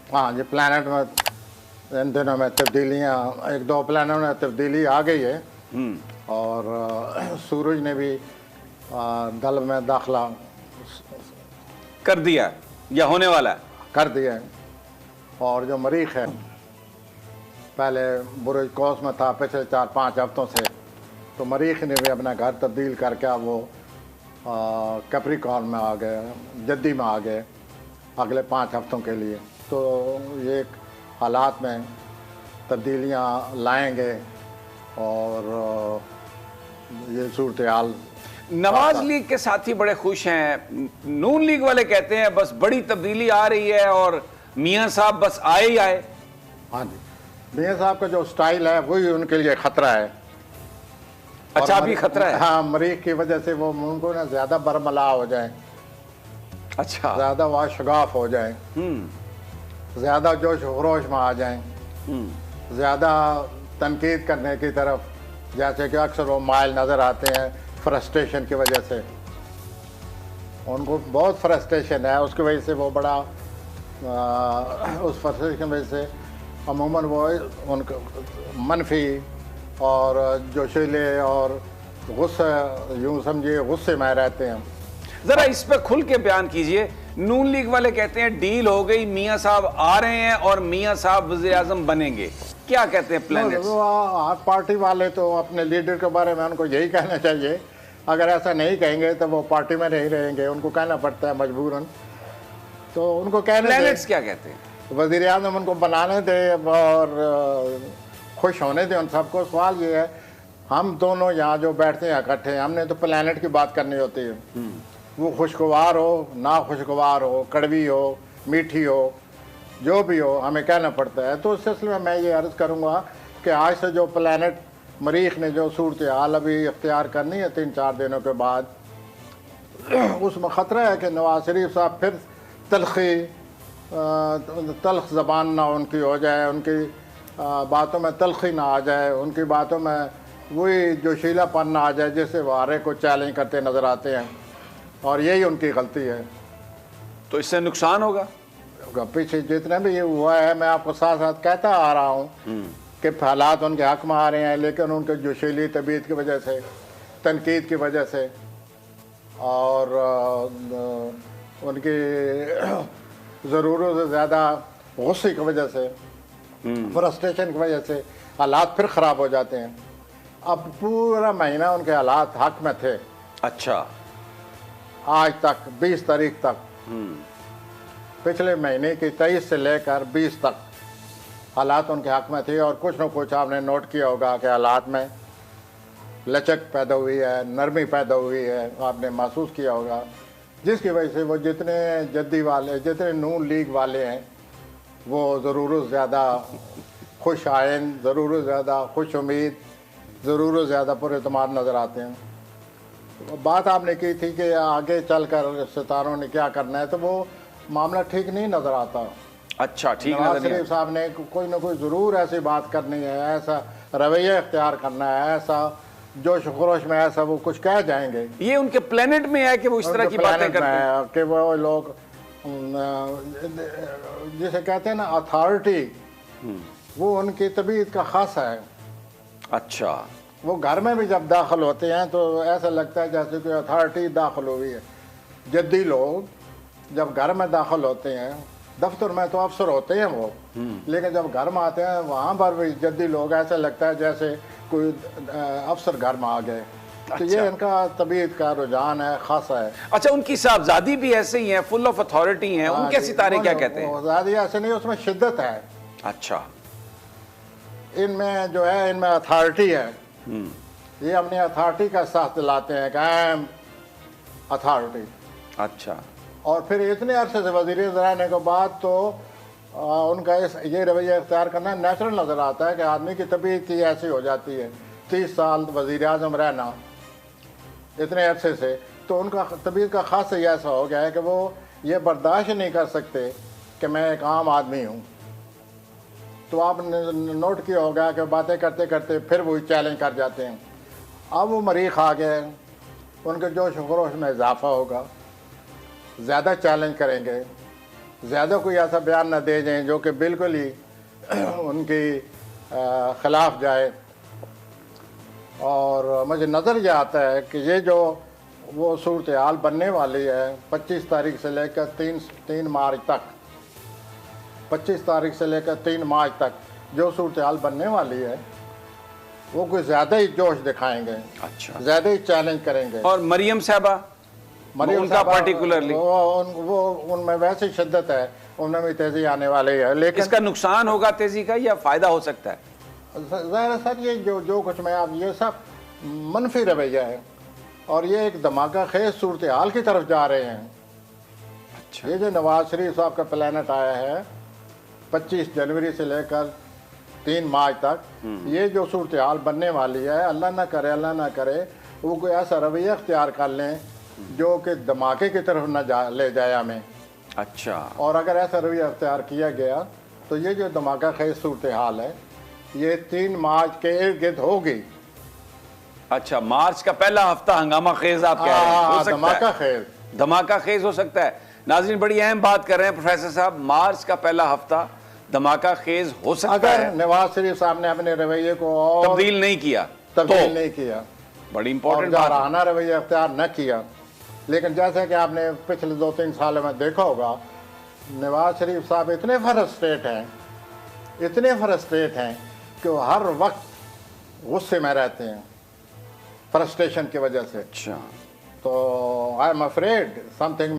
हाँ, ये प्लानट में इन दिनों में तब्दीलियाँ, एक दो प्लानों में तब्दीली आ गई है। और सूरज ने भी दल में दाखिला कर दिया या होने वाला है? कर दिया है। और जो मरीख है पहले बुरुज कौस में था पिछले 4-5 हफ्तों से, तो मरीख ने भी अपना घर तब्दील करके अब वो कैप्रिकॉर्न में आ गए, जद्दी में आ गए अगले 5 हफ्तों के लिए। तो ये हालात में तब्दीलियाँ लाएंगे और ये सूरत हाल। नवाज लीग के साथी बड़े खुश हैं, नून लीग वाले कहते हैं बस बड़ी तब्दीली आ रही है और मियां साहब बस आए ही आए। हाँ जी, मियां साहब का जो स्टाइल है वही उनके लिए खतरा है। अच्छा, अभी खतरा है? हाँ, मरीख की वजह से वो उनको ना ज्यादा बरमला हो जाए, अच्छा, ज्यादा वाशगाफ हो जाए, ज्यादा जोश खरोश में आ जाए, ज्यादा तनकीद करने की तरफ, जैसे कि अक्सर वो माइल नजर आते हैं फ्रस्ट्रेशन की वजह से। उनको बहुत फ्रस्ट्रेशन है, उसकी वजह से वो बड़ा उस फ्रस्ट्रेशन की वजह से अमूमन वो उनको मनफी और जोशीले और गुस्सा, यूँ समझिए गुस्से में रहते हैं। जरा इस पे खुल के बयान कीजिए। नून लीग वाले कहते हैं डील हो गई, मियां साहब आ रहे हैं और मियां साहब वज़ीर आज़म बनेंगे, क्या कहते हैं प्लैनेट्स? आप पार्टी वाले तो अपने लीडर के बारे में उनको यही कहना चाहिए, अगर ऐसा नहीं कहेंगे तो वो पार्टी में नहीं रहेंगे, उनको कहना पड़ता है मजबूरन। तो उनको कहने प्लैनेट्स क्या कहते हैं? वज़ीर आज़म उनको बनाने दे और खुश होने दें उन सबको। सवाल ये है, हम दोनों यहाँ जो बैठते हैं इकट्ठे, हमने तो प्लैनेट की बात करनी होती है। वो खुशगवार हो, ना खुशगवार हो, कड़वी हो, मीठी हो, जो भी हो, हमें कहना पड़ता है। तो उस सिलसिले में मैं ये अर्ज़ करूँगा कि आज से जो प्लैनेट मरीख ने जो सूरत हाल अभी इख्तियार करनी है 3-4 दिनों के बाद, उसमें ख़तरा है कि नवाज शरीफ साहब फिर तल्ख ज़बान ना उनकी हो जाए, उनकी बातों में तल्खी ना आ जाए, उनकी बातों में वही जोशीलापन ना आ जाए जिससे वो आरे को चैलेंज करते नज़र आते हैं, और यही उनकी गलती है। तो इससे नुकसान होगा? पीछे जितने भी ये हुआ है, मैं आपको साथ साथ कहता आ रहा हूँ कि हालात उनके हक में आ रहे हैं, लेकिन उनके जोशीली तबीयत की वजह से, तनकीद की वजह से और उनकी ज़रूरत से ज़्यादा गुस्से की वजह से, फ्रस्ट्रेशन की वजह से हालात फिर ख़राब हो जाते हैं। अब पूरा महीना उनके हालात हक में थे। अच्छा, आज तक 20 तारीख तक, पिछले महीने की 23 से लेकर 20 तक हालात उनके हक में थे। और कुछ न कुछ आपने नोट किया होगा कि हालात में लचक पैदा हुई है, नरमी पैदा हुई है, आपने महसूस किया होगा, जिसकी वजह से वो जितने जद्दी वाले, जितने नून लीग वाले हैं, वो ज़रूर ज़्यादा खुश आइन, ज़रूर ज़्यादा खुश उम्मीद, ज़रूर ज़्यादा पुरएतमाद नज़र आते हैं। बात आपने की थी कि आगे चलकर सितारों ने क्या करना है, तो वो मामला ठीक नहीं नज़र आता। अच्छा, ठीक है। नवाज शरीफ साहब ने कोई ना कोई ज़रूर ऐसी बात करनी है, ऐसा रवैया इख्तियार करना है, ऐसा जोश खरोश में ऐसा वो कुछ कह जाएंगे। ये उनके प्लेनेट में है कि वो इस तरह की बातें करते हैं कि वो लोग जिसे कहते हैं ना अथॉरिटी, वो उनकी तबीयत का खासा है। अच्छा, वो घर में भी जब दाखिल होते हैं तो ऐसा लगता है जैसे कोई अथॉरिटी दाखिल हुई है। जद्दी लोग जब घर में दाखिल होते हैं, दफ्तर में तो अफसर होते हैं वो, लेकिन जब घर में आते हैं वहाँ पर भी जद्दी लोग, ऐसा लगता है जैसे कोई अफसर घर में आ गए। तो ये इनका तबीयत का रुझान है, खासा है। अच्छा, उनकी साहबजादी भी ऐसे ही हैं, फुल ऑफ अथॉरिटी हैं, उनके सितारे क्या कहते हैं? साहबजादी ऐसे नहीं, उसमें शिद्दत है। अच्छा, इनमें जो है, इनमें अथॉरिटी है। ये अपनी अथॉरिटी का साथ दिलाते हैं, कायम अथॉरिटी। अच्छा, और फिर इतने अरसे से वज़ीर रहने के बाद तो उनका ये रवैया इख्तियार करना नेचुरल नज़र आता है कि आदमी की तबीयत ही ऐसी हो जाती है। 30 साल वज़ीर आज़म रहना इतने अरसे से, तो उनका तबीयत का ख़ास ही ऐसा हो गया है कि वो ये बर्दाश्त नहीं कर सकते कि मैं एक आम आदमी हूँ। तो आपने नोट किया होगा कि बातें करते करते फिर वही चैलेंज कर जाते हैं। अब वो मरीख आ गए, उनके जोश खरोश में इजाफा होगा, ज़्यादा चैलेंज करेंगे, ज़्यादा कोई ऐसा बयान न दे जाएं जो कि बिल्कुल ही उनके ख़िलाफ़ जाए। और मुझे नज़र ये आता है कि ये जो वो सूरत हाल बनने वाली है 25 तारीख से लेकर 3 मार्च तक, 25 तारीख से लेकर 3 मार्च तक जो सूरत हाल बनने वाली है वो कुछ ज़्यादा ही जोश दिखाएंगे, अच्छा, ज़्यादा ही चैलेंज करेंगे। और मरियम साहबा, उनका पार्टिकुलरली वो उनमें वैसे शिद्दत है, उनमें भी तेज़ी आने वाली है, लेकिन इसका नुकसान होगा तेजी का या फ़ायदा हो सकता है? ज़ाहिर है सर, ये जो कुछ मैं आप ये सब मनफी रवैया है और ये एक धमाका खेज सूरत हाल की तरफ जा रहे हैं। अच्छा, ये जो नवाज शरीफ साहब का प्लानट आया है 25 जनवरी से लेकर 3 मार्च तक, ये जो सूरत हाल बनने वाली है, अल्लाह ना करे वो कोई ऐसा रवैया अख्तियार कर लें जो कि धमाके की तरफ न ले जाए हमें। अच्छा, और अगर ऐसा रवैया अख्तियार किया गया तो ये जो धमाका खेज सूरत हाल है ये 3 मार्च के इर्द गिर्द होगी। अच्छा, मार्च का पहला हफ्ता हंगामा खेज आप कह रहे हैं, हो सकता धमाका है, खेज, धमाका खेज हो सकता है। नाज़रीन, बड़ी अहम बात कर रहे हैं प्रोफेसर साहब, मार्च का पहला हफ्ता धमाका खेज हो सकता अगर है नवाज शरीफ साहब ने अपने रवैये को और तब्दील नहीं किया, तब्दील नहीं किया, बड़ी और इंपॉर्टेंट बात है। जाराना रवैया अख्तियार न किया। लेकिन जैसे कि आपने पिछले 2-3 सालों में देखा होगा, नवाज शरीफ साहब इतने फ्रस्ट्रेट हैं कि वो हर वक्त गुस्से में रहते हैं फ्रस्ट्रेशन की वजह से। अच्छा, तो आई एम अफ्रेड समथिंग